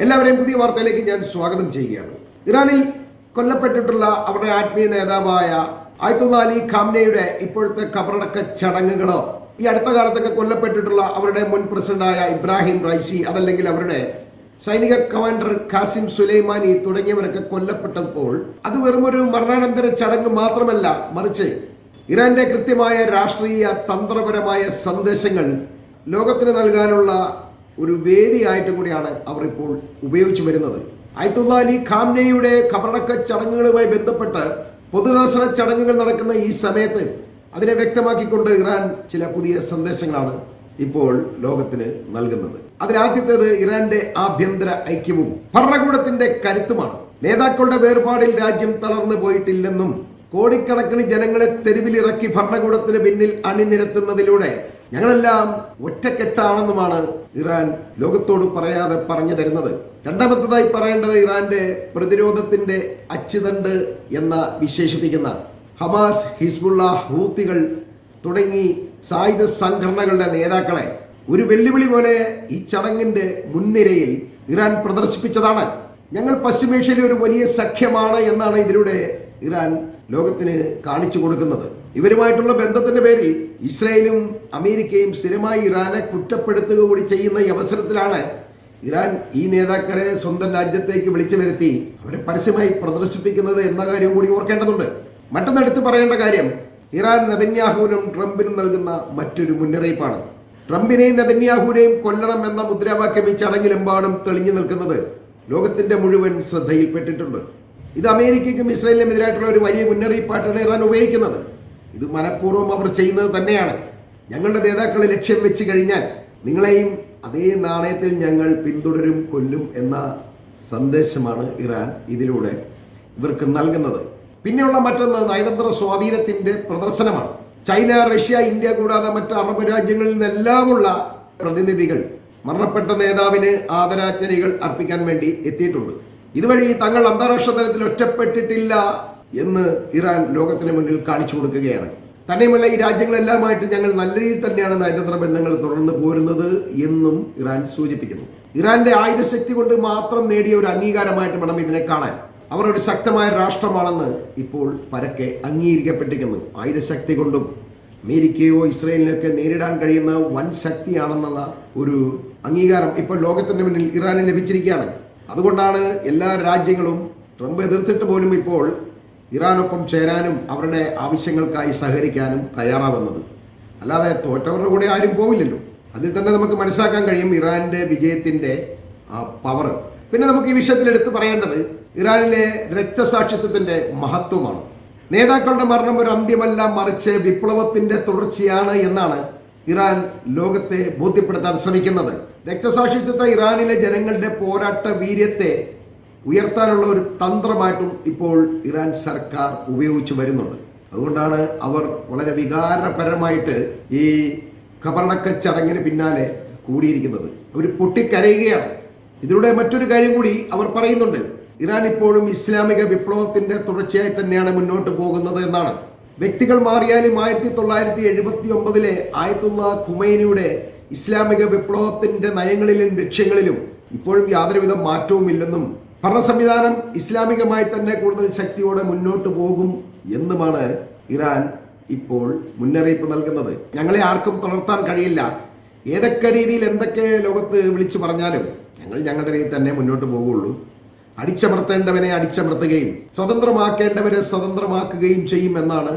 എല്ലാവരെയും പുതിയ വാർത്തയിലേക്ക് ഞാൻ സ്വാഗതം ചെയ്യുകയാണ്. ഇറാനിൽ കൊല്ലപ്പെട്ടിട്ടുള്ള അവരുടെ ആത്മീയ നേതാവായ ആയത്തുള്ള അലി ഖാംനയുടെ ഇപ്പോഴത്തെ ഖബറടക്ക ചടങ്ങുകളോ ഈ അടുത്ത കാലത്തൊക്കെ കൊല്ലപ്പെട്ടിട്ടുള്ള അവരുടെ മുൻ പ്രസിഡന്റായ ഇബ്രാഹിം റൈസി, അതല്ലെങ്കിൽ അവരുടെ സൈനിക കമാൻഡർ ഖാസിം സുലൈമാനി തുടങ്ങിയവരൊക്കെ കൊല്ലപ്പെട്ടപ്പോൾ അത് വെറുമൊരു മരണാനന്തര ചടങ്ങ് മാത്രമല്ല, മറിച്ച് ഇറാന്റെ കൃത്യമായ രാഷ്ട്രീയ തന്ത്രപരമായ സന്ദേശങ്ങൾ ലോകത്തിന് നൽകാനുള്ള ഒരു വേദിയായിട്ട് കൂടിയാണ് അവർ ഇപ്പോൾ ഉപയോഗിച്ചു വരുന്നത്. ആയത്തുള്ള അലി ഖാംനയുടെ ഖബറടക്ക ചടങ്ങുകളുമായി ബന്ധപ്പെട്ട് പൊതുദർശന ചടങ്ങുകൾ നടക്കുന്ന ഈ സമയത്ത് അതിനെ വ്യക്തമാക്കിക്കൊണ്ട് ഇറാൻ ചില പുതിയ സന്ദേശങ്ങളാണ് ഇപ്പോൾ ലോകത്തിന് നൽകുന്നത്. അതിലാദ്യത്തേത് ഇറാന്റെ ആഭ്യന്തര ഐക്യവും ഭരണകൂടത്തിന്റെ കരുത്തുമാണ്. നേതാക്കളുടെ വേർപാടിൽ രാജ്യം തളർന്നു പോയിട്ടില്ലെന്നും കോടിക്കണക്കിന് ജനങ്ങളെ തെരുവിലിറക്കി ഭരണകൂടത്തിന് പിന്നിൽ അണിനിരത്തുന്നതിലൂടെ ഞങ്ങളെല്ലാം ഒറ്റക്കെട്ടാണെന്നുമാണ് ഇറാൻ ലോകത്തോട് പറയാതെ പറഞ്ഞു തരുന്നത്. രണ്ടാമത്തേതായി പറയേണ്ടത് ഇറാന്റെ പ്രതിരോധത്തിന്റെ അച്ചുതണ്ട് എന്ന് വിശേഷിപ്പിക്കുന്ന ഹമാസ്, ഹിസ്ബുള്ള, ഹൂത്തികൾ തുടങ്ങി സായുധ സംഘടനകളുടെ നേതാക്കളെ ഒരു വെല്ലുവിളി പോലെ ഈ ചടങ്ങിന്റെ മുൻനിരയിൽ ഇറാൻ പ്രദർശിപ്പിച്ചതാണ്. ഞങ്ങൾ പശ്ചിമേഷ്യയിലെ ഒരു വലിയ സഖ്യമാണ് എന്നാണ് ഇതിലൂടെ ഇറാൻ ലോകത്തിന് കാണിച്ചു കൊടുക്കുന്നത്. ഇവരുമായിട്ടുള്ള ബന്ധത്തിന്റെ പേരിൽ ഇസ്രായേലും അമേരിക്കയും സ്ഥിരമായി ഇറാനെ കുറ്റപ്പെടുത്തുക കൂടി ചെയ്യുന്ന ഈ അവസരത്തിലാണ് ഇറാൻ ഈ നേതാക്കളെ സ്വന്തം രാജ്യത്തേക്ക് വിളിച്ചു വരുത്തി അവരെ പരസ്യമായി പ്രദർശിപ്പിക്കുന്നത് എന്ന കാര്യം കൂടി ഓർക്കേണ്ടതുണ്ട്. മറ്റൊന്നെടുത്ത് പറയേണ്ട കാര്യം ഇറാൻ നെതന്യാഹുവിനും ട്രംപിനും നൽകുന്ന മറ്റൊരു മുന്നറിയിപ്പാണ്. ട്രംപിനെയും നെതന്യാഹുവിനെയും കൊല്ലണം എന്ന മുദ്രാവാക്യം ഈ ചടങ്ങിലെമ്പാടും തെളിഞ്ഞു നിൽക്കുന്നത് ലോകത്തിന്റെ മുഴുവൻ ശ്രദ്ധയിൽപ്പെട്ടിട്ടുണ്ട്. ഇത് അമേരിക്കയ്ക്കും ഇസ്രായേലിനും എതിരായിട്ടുള്ള ഒരു വലിയ മുന്നറിയിപ്പായിട്ടാണ് ഇറാൻ ഉപയോഗിക്കുന്നത്. ഇത് മനഃപൂർവ്വം അവർ ചെയ്യുന്നത് തന്നെയാണ്. ഞങ്ങളുടെ നേതാക്കളെ ലക്ഷ്യം വെച്ച് കഴിഞ്ഞാൽ നിങ്ങളെയും അതേ നാണയത്തിൽ ഞങ്ങൾ പിന്തുടരും, കൊല്ലും എന്ന സന്ദേശമാണ് ഇറാൻ ഇതിലൂടെ ഇവർക്ക് നൽകുന്നത്. പിന്നെയുള്ള മറ്റൊന്ന് നയതന്ത്ര സ്വാധീനത്തിന്റെ പ്രദർശനമാണ്. ചൈന, റഷ്യ, ഇന്ത്യ കൂടാതെ മറ്റ് അറബ് രാജ്യങ്ങളിൽ നിന്നെല്ലാമുള്ള പ്രതിനിധികൾ മരണപ്പെട്ട നേതാവിന് ആദരാഞ്ജലികൾ അർപ്പിക്കാൻ വേണ്ടി എത്തിയിട്ടുണ്ട്. ഇതുവഴി തങ്ങൾ അന്താരാഷ്ട്ര തലത്തിൽ ഒറ്റപ്പെട്ടിട്ടില്ല എന്ന് ഇറാൻ ലോകത്തിന് മുന്നിൽ കാണിച്ചു കൊടുക്കുകയാണ്. തന്നെയുമല്ല, ഈ രാജ്യങ്ങളെല്ലാമായിട്ട് ഞങ്ങൾ നല്ല രീതിയിൽ തന്നെയാണ് നയതന്ത്ര ബന്ധങ്ങൾ തുടർന്ന് പോരുന്നത് എന്നും ഇറാൻ സൂചിപ്പിക്കുന്നു. ഇറാന്റെ ആയുധശക്തി കൊണ്ട് മാത്രം നേടിയ ഒരു അംഗീകാരമായിട്ട് വേണം ഇതിനെ കാണാൻ. അവർ ഒരു ശക്തമായ രാഷ്ട്രമാണെന്ന് ഇപ്പോൾ പരക്കെ അംഗീകരിക്കപ്പെട്ടിരിക്കുന്നു. ആയുധശക്തി കൊണ്ടും അമേരിക്കയോ ഇസ്രായേലിനൊക്കെ നേരിടാൻ കഴിയുന്ന വൻ ശക്തിയാണെന്നുള്ള ഒരു അംഗീകാരം ഇപ്പോൾ ലോകത്തിന്റെ മുന്നിൽ ഇറാന് ലഭിച്ചിരിക്കുകയാണ്. അതുകൊണ്ടാണ് എല്ലാ രാജ്യങ്ങളും ട്രംപ് എതിർത്തിട്ട് പോലും ഇപ്പോൾ ഇറാനൊപ്പം ചേരാനും അവരുടെ ആവശ്യങ്ങൾക്കായി സഹകരിക്കാനും തയ്യാറാവുന്നത്. അല്ലാതെ തോറ്റവരുടെ കൂടെ ആരും പോവില്ലല്ലോ. അതിൽ തന്നെ നമുക്ക് മനസ്സിലാക്കാൻ കഴിയും ഇറാന്റെ വിജയത്തിന്റെ പവർ. പിന്നെ നമുക്ക് ഈ വിഷയത്തിൽ എടുത്തു പറയേണ്ടത് ഇറാനിലെ രക്തസാക്ഷിത്വത്തിന്റെ മഹത്വമാണ്. നേതാക്കളുടെ മരണം ഒരു അന്ത്യമല്ല, മറിച്ച് വിപ്ലവത്തിന്റെ തുടർച്ചയാണ് എന്നാണ് ഇറാൻ ലോകത്തെ ബോധ്യപ്പെടുത്താൻ ശ്രമിക്കുന്നത്. രക്തസാക്ഷിത്വത്തെ ഇറാനിലെ ജനങ്ങളുടെ പോരാട്ട വീര്യത്തെ ഉയർത്താനുള്ള ഒരു തന്ത്രമായിട്ടും ഇപ്പോൾ ഇറാൻ സർക്കാർ ഉപയോഗിച്ചു വരുന്നുണ്ട്. അതുകൊണ്ടാണ് അവർ വളരെ വികാരപരമായിട്ട് ഈ ഖബറടക്ക ചടങ്ങിന് പിന്നാലെ കൂടിയിരിക്കുന്നത്. അവർ പൊട്ടിക്കരയുകയാണ്. ഇതിലൂടെ മറ്റൊരു കാര്യം കൂടി അവർ പറയുന്നുണ്ട്. ഇറാൻ ഇപ്പോഴും ഇസ്ലാമിക വിപ്ലവത്തിന്റെ തുടർച്ചയായി തന്നെയാണ് മുന്നോട്ട് പോകുന്നത് എന്നാണ്. വ്യക്തികൾ മാറിയാലും 1979 ആയത്തുള്ള ഖുമൈനിയുടെ ഇസ്ലാമിക വിപ്ലവത്തിന്റെ നയങ്ങളിലും ലക്ഷ്യങ്ങളിലും ഇപ്പോഴും യാതൊരുവിധ മാറ്റവും ഇല്ലെന്നും ഭരണ സംവിധാനം ഇസ്ലാമികമായി തന്നെ കൂടുതൽ ശക്തിയോടെ മുന്നോട്ട് പോകും എന്നുമാണ് ഇറാൻ ഇപ്പോൾ മുന്നറിയിപ്പ് നൽകുന്നത്. ഞങ്ങളെ ആർക്കും തളർത്താൻ കഴിയില്ല. ഏതൊക്കെ രീതിയിൽ എന്തൊക്കെ ലോകത്ത് വിളിച്ചു പറഞ്ഞാലും ഞങ്ങൾ ഞങ്ങളുടെ രീതിയിൽ തന്നെ മുന്നോട്ട് പോകുള്ളൂ. അടിച്ചമർത്തേണ്ടവനെ അടിച്ചമർത്തുകയും സ്വതന്ത്രമാക്കേണ്ടവരെ സ്വതന്ത്രമാക്കുകയും ചെയ്യും എന്നാണ്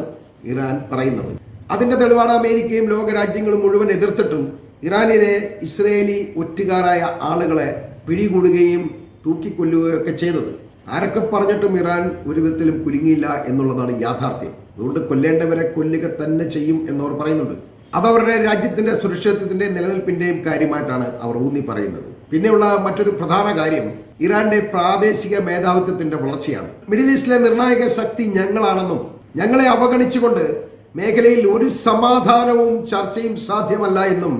ഇറാൻ പറയുന്നത്. അതിന്റെ തെളിവാണ് അമേരിക്കയും ലോകരാജ്യങ്ങളും മുഴുവൻ എതിർത്തിട്ടും ഇറാനിലെ ഇസ്രയേലി ഒറ്റുകാരായ ആളുകളെ പിടികൂടുകയും തൂക്കിക്കൊല്ലുകയൊക്കെ ചെയ്തത്. ആരൊക്കെ പറഞ്ഞിട്ടും ഇറാൻ ഒരു വിധത്തിലും കുലുങ്ങിയില്ല എന്നുള്ളതാണ് യാഥാർത്ഥ്യം. അതുകൊണ്ട് കൊല്ലേണ്ടവരെ കൊല്ലുക തന്നെ ചെയ്യും എന്നവർ പറയുന്നുണ്ട്. അതവരുടെ രാജ്യത്തിന്റെ സുരക്ഷിതത്വത്തിന്റെ നിലനിൽപ്പിന്റെയും കാര്യമായിട്ടാണ് അവർ ഊന്നി പറയുന്നത്. പിന്നെയുള്ള മറ്റൊരു പ്രധാന കാര്യം ഇറാന്റെ പ്രാദേശിക മേധാവിത്വത്തിന്റെ വളർച്ചയാണ്. മിഡിൽ ഈസ്റ്റിലെ നിർണായക ശക്തി ഞങ്ങളാണെന്നും ഞങ്ങളെ അവഗണിച്ചുകൊണ്ട് മേഖലയിൽ ഒരു സമാധാനവും ചർച്ചയും സാധ്യമല്ല എന്നും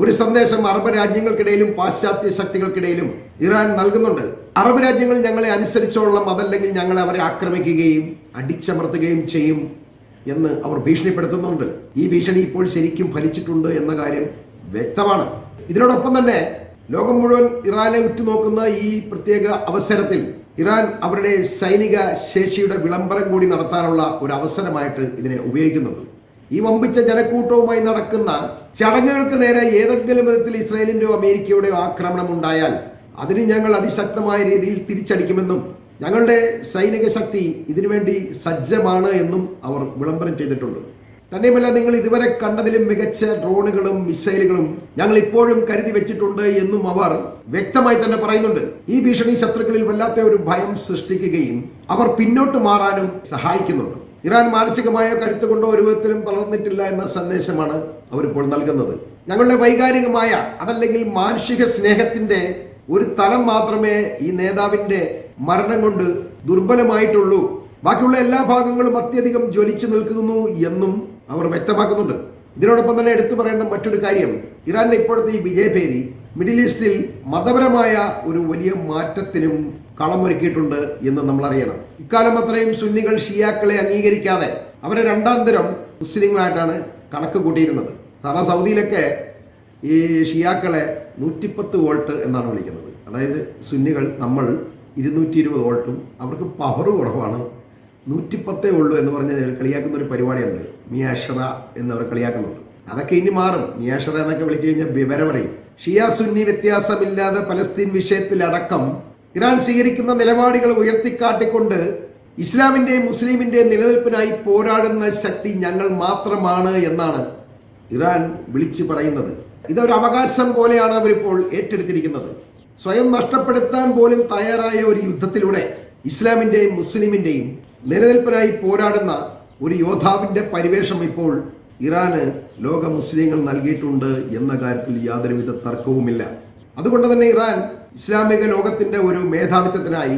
ഒരു സന്ദേശം അറബ് രാജ്യങ്ങൾക്കിടയിലും പാശ്ചാത്യ ശക്തികൾക്കിടയിലും ഇറാൻ നൽകുന്നുണ്ട്. അറബ് രാജ്യങ്ങൾ ഞങ്ങളെ അനുസരിച്ചോളണം, അതല്ലെങ്കിൽ ഞങ്ങൾ അവരെ ആക്രമിക്കുകയും അടിച്ചമർത്തുകയും ചെയ്യും എന്ന് അവർ ഭീഷണിപ്പെടുത്തുന്നുണ്ട്. ഈ ഭീഷണി ഇപ്പോൾ ശരിക്കും ഫലിച്ചിട്ടുണ്ട് എന്ന കാര്യം വ്യക്തമാണ്. ഇതിനോടൊപ്പം തന്നെ ലോകം മുഴുവൻ ഇറാനെ ഉറ്റുനോക്കുന്ന ഈ പ്രത്യേക അവസരത്തിൽ ഇറാൻ അവരുടെ സൈനിക ശേഷിയുടെ വിളംബരം കൂടി നടത്താനുള്ള ഒരു അവസരമായിട്ട് ഇതിനെ ഉപയോഗിക്കുന്നുണ്ട്. ഈ വമ്പിച്ച ജനക്കൂട്ടവുമായി നടക്കുന്ന ചടങ്ങുകൾക്ക് നേരെ ഏതെങ്കിലും വിധത്തിൽ ഇസ്രായേലിന്റെയോ അമേരിക്കയുടെയോ ആക്രമണം ഉണ്ടായാൽ അതിന് ഞങ്ങൾ അതിശക്തമായ രീതിയിൽ തിരിച്ചടിക്കുമെന്നും ഞങ്ങളുടെ സൈനിക ശക്തി ഇതിനുവേണ്ടി സജ്ജമാണ് എന്നും അവർ വിളംബരം ചെയ്തിട്ടുണ്ട്. തന്നെയുമല്ല, നിങ്ങൾ ഇതുവരെ കണ്ടതിലും മികച്ച ഡ്രോണുകളും മിസൈലുകളും ഞങ്ങൾ ഇപ്പോഴും കരുതി വെച്ചിട്ടുണ്ട് എന്നും അവർ വ്യക്തമായി തന്നെ പറയുന്നുണ്ട്. ഈ ഭീഷണി ശത്രുക്കളിൽ വല്ലാത്ത ഒരു ഭയം സൃഷ്ടിക്കുകയും അവർ പിന്നോട്ട് മാറാനും സഹായിക്കുന്നുണ്ട്. ഇറാൻ മാനസികമായ കരുത്ത് കൊണ്ടോ ഒരു വിധത്തിലും തളർന്നിട്ടില്ല എന്ന സന്ദേശമാണ് അവരിപ്പോൾ നൽകുന്നത്. ഞങ്ങളുടെ വൈകാരികമായ അതല്ലെങ്കിൽ മാനുഷിക സ്നേഹത്തിന്റെ ഒരു തലം മാത്രമേ ഈ നേതാവിന്റെ മരണം കൊണ്ട് ദുർബലമായിട്ടുള്ളൂ, ബാക്കിയുള്ള എല്ലാ ഭാഗങ്ങളും അത്യധികം ജ്വലിച്ചു നിൽക്കുന്നു എന്നും അവർ വ്യക്തമാക്കുന്നുണ്ട്. ഇതിനോടൊപ്പം തന്നെ എടുത്തു പറയേണ്ട മറ്റൊരു കാര്യം, ഇറാന്റെ ഇപ്പോഴത്തെ ഈ വിജയഭേരി മിഡിൽ ഈസ്റ്റിൽ മതപരമായ ഒരു വലിയ മാറ്റത്തിനും കളമൊരുക്കിയിട്ടുണ്ട് എന്ന് നമ്മൾ അറിയണം. ഇക്കാലം അത്രയും സുന്നികൾ ഷിയാക്കളെ അംഗീകരിക്കാതെ അവരെ രണ്ടാം തരം മുസ്ലിങ്ങളായിട്ടാണ് കണക്ക് കൂട്ടിയിരുന്നത്. സാധാരണ സൗദിയിലൊക്കെ ഈ ഷിയാക്കളെ 110 വോൾട്ട് എന്നാണ് വിളിക്കുന്നത്. അതായത് സുന്നികൾ നമ്മൾ 220 വോൾട്ടും അവർക്ക് പവർ കുറവാണ്, 110 ഉള്ളൂ എന്ന് പറഞ്ഞ് കളിയാക്കുന്ന ഒരു പരിപാടിയുണ്ട്. മിയാഷറ എന്നവർ കളിയാക്കുന്നുണ്ട്. അതൊക്കെ ഇനി മാറും. മിയാഷറ എന്നൊക്കെ വിളിച്ചു കഴിഞ്ഞാൽ വിവരം പറയും. ഷിയ സുന്നി വ്യത്യാസമില്ലാതെ പലസ്തീൻ വിഷയത്തിലടക്കം ഇറാൻ സ്വീകരിക്കുന്ന നിലപാടുകൾ ഉയർത്തിക്കാട്ടിക്കൊണ്ട് ഇസ്ലാമിന്റെയും മുസ്ലിമിന്റെയും നിലനിൽപ്പിനായി പോരാടുന്ന ശക്തി ഞങ്ങൾ മാത്രമാണ് എന്നാണ് ഇറാൻ വിളിച്ചു പറയുന്നത്. ഇതൊരു അവകാശം പോലെയാണ് അവരിപ്പോൾ ഏറ്റെടുത്തിരിക്കുന്നത്. സ്വയം നഷ്ടപ്പെടുത്താൻ പോലും തയ്യാറായ ഒരു യുദ്ധത്തിലൂടെ ഇസ്ലാമിന്റെയും മുസ്ലിമിന്റെയും നിലനിൽപ്പിനായി പോരാടുന്ന ഒരു യോദ്ധാവിന്റെ പരിവേഷം ഇപ്പോൾ ഇറാന് ലോക മുസ്ലിങ്ങൾ നൽകിയിട്ടുണ്ട് എന്ന കാര്യത്തിൽ യാതൊരുവിധ തർക്കവുമില്ല. അതുകൊണ്ട് തന്നെ ഇറാൻ ഇസ്ലാമിക ലോകത്തിന്റെ ഒരു മേധാവിത്വത്തിനായി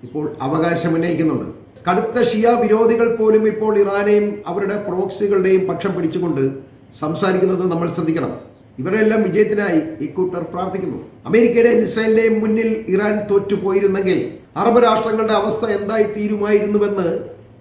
ഇപ്പോൾ അവകാശം ഉന്നയിക്കുന്നുണ്ട്. കടുത്ത ഷിയ വിരോധികൾ പോലും ഇപ്പോൾ ഇറാനെയും അവരുടെ പ്രോക്സികളുടെയും പക്ഷം പിടിച്ചുകൊണ്ട് സംസാരിക്കുന്നത് നമ്മൾ ശ്രദ്ധിക്കണം. ഇവരെല്ലാം വിജയത്തിനായി ഇക്കൂട്ടർ പ്രാർത്ഥിക്കുന്നു. അമേരിക്കയുടെയും ഇസ്രായേലിന്റെയും മുന്നിൽ ഇറാൻ തോറ്റുപോയിരുന്നെങ്കിൽ അറബ് രാഷ്ട്രങ്ങളുടെ അവസ്ഥ എന്തായി തീരുമായിരുന്നുവെന്ന്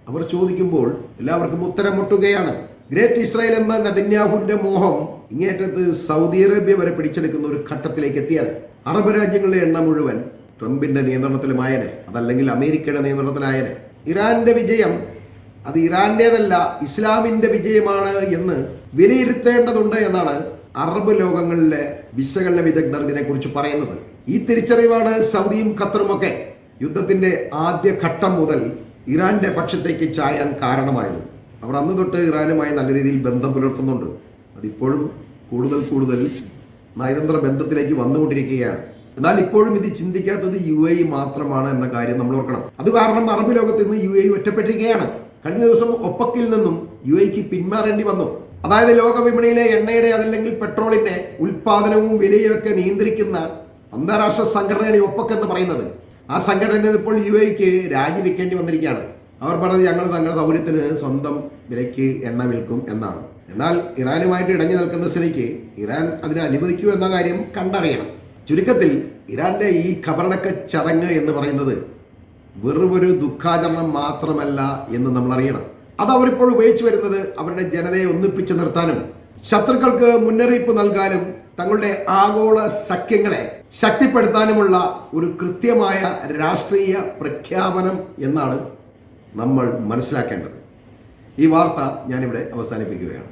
അവർ ചോദിക്കുമ്പോൾ എല്ലാവർക്കും ഉത്തരം മുട്ടുകയാണ്. ഗ്രേറ്റ് ഇസ്രായേൽ എന്ന നെതന്യാഹുവിന്റെ മോഹം ഇങ്ങേറ്റത്ത് സൗദി അറേബ്യ വരെ പിടിച്ചെടുക്കുന്ന ഒരു ഘട്ടത്തിലേക്ക് എത്തിയാണ്. അറബ് രാജ്യങ്ങളുടെ എണ്ണം മുഴുവൻ ട്രംപിന്റെ നിയന്ത്രണത്തിലുമായനെ, അതല്ലെങ്കിൽ അമേരിക്കയുടെ നിയന്ത്രണത്തിലായനെ. ഇറാന്റെ വിജയം അത് ഇറാന്റേതല്ല, ഇസ്ലാമിന്റെ വിജയമാണ് എന്ന് വിലയിരുത്തേണ്ടതുണ്ട് എന്നാണ് അറബ് ലോകങ്ങളിലെ വിശകലന വിദഗ്ധർ ഇതിനെക്കുറിച്ച് പറയുന്നത്. ഈ തിരിച്ചറിവാണ് സൗദിയും ഖത്തറും ഒക്കെ യുദ്ധത്തിന്റെ ആദ്യ ഘട്ടം മുതൽ ഇറാന്റെ പക്ഷത്തേക്ക് ചായാൻ കാരണമായത്. അവർ അന്ന് തൊട്ട് ഇറാനുമായി നല്ല രീതിയിൽ ബന്ധം പുലർത്തുന്നുണ്ട്. അതിപ്പോഴും കൂടുതൽ നയതന്ത്ര ബന്ധത്തിലേക്ക് വന്നുകൊണ്ടിരിക്കുകയാണ്. എന്നാൽ ഇപ്പോഴും ഇത് ചിന്തിക്കാത്തത് UAE മാത്രമാണ് എന്ന കാര്യം നമ്മൾ ഓർക്കണം. അത് കാരണം അറബ് ലോകത്ത് നിന്ന് UAE ഒറ്റപ്പെട്ടിരിക്കുകയാണ്. കഴിഞ്ഞ ദിവസം ഒപ്പക്കിൽ നിന്നും UAEക്ക് പിന്മാറേണ്ടി വന്നു. അതായത് ലോക വിപണിയിലെ എണ്ണയുടെ അതല്ലെങ്കിൽ പെട്രോളിന്റെ ഉൽപാദനവും വിലയും ഒക്കെ നിയന്ത്രിക്കുന്ന അന്താരാഷ്ട്ര സംഘടനയാണ് ഒപ്പക് എന്ന് പറയുന്നത്. ആ സംഘടനയിൽ ഇപ്പോൾ UAEക്ക് രാജിവെക്കേണ്ടി വന്നിരിക്കുകയാണ്. അവർ പറഞ്ഞത് ഞങ്ങൾ തങ്ങളുടെ സൗകര്യത്തിന് സ്വന്തം വിലയ്ക്ക് എണ്ണ വിൽക്കും എന്നാണ്. എന്നാൽ ഇറാനുമായിട്ട് ഇടഞ്ഞു നിൽക്കുന്ന സ്ഥിതിക്ക് ഇറാൻ അതിനെ അനുവദിക്കൂ എന്ന കാര്യം കണ്ടറിയണം. ചുരുക്കത്തിൽ ഇറാന്റെ ഈ ഖബറടക്ക ചടങ്ങ് എന്ന് പറയുന്നത് വെറുമൊരു ദുഃഖാചരണം മാത്രമല്ല എന്ന് നമ്മൾ അറിയണം. അത് അവരിപ്പോൾ ഉപയോഗിച്ചു വരുന്നത് അവരുടെ ജനതയെ ഒന്നിപ്പിച്ചു നിർത്താനും ശത്രുക്കൾക്ക് മുന്നറിയിപ്പ് നൽകാനും തങ്ങളുടെ ആഗോള സഖ്യങ്ങളെ ശക്തിപ്പെടുത്താനുമുള്ള ഒരു കൃത്യമായ രാഷ്ട്രീയ പ്രഖ്യാപനം എന്നാണ് നമ്മൾ മനസ്സിലാക്കേണ്ടത്. ഈ വാർത്ത ഞാനിവിടെ അവസാനിപ്പിക്കുകയാണ്.